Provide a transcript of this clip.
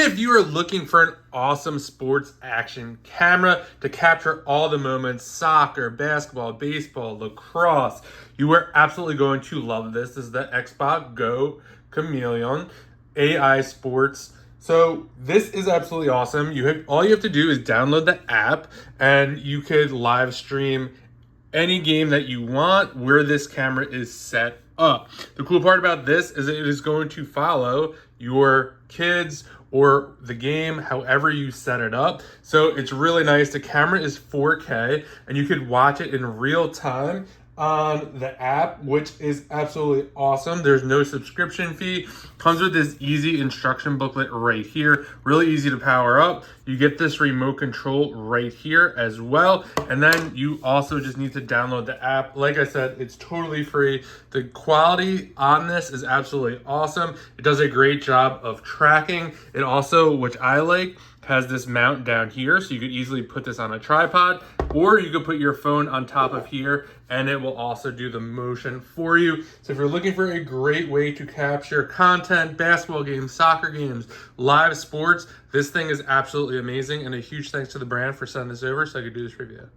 If you are looking for an awesome sports action camera to capture all the moments, soccer, basketball, baseball, lacrosse, you are absolutely going to love this. This is the XbotGo Chameleon AI Sports. So this is absolutely awesome. All you have to do is download the app and you could live stream any game that you want where this camera is set up. The cool part about this is it is going to follow your kids or the game however you set it up. So it's really nice. The camera is 4K and you could watch it in real time on the app, which is absolutely awesome. There's no subscription fee. Comes with this easy instruction booklet right here. Really easy to power up. You get this remote control right here as well. And then you also just need to download the app. Like I said, it's totally free. The quality on this is absolutely awesome. It does a great job of tracking. It also, which I like, has this mount down here, so you could easily put this on a tripod, or you could put your phone on top of here and it will also do the motion for you. So if you're looking for a great way to capture content, basketball games, soccer games, live sports, this thing is absolutely amazing, and a huge thanks to the brand for sending this over so I could do this review.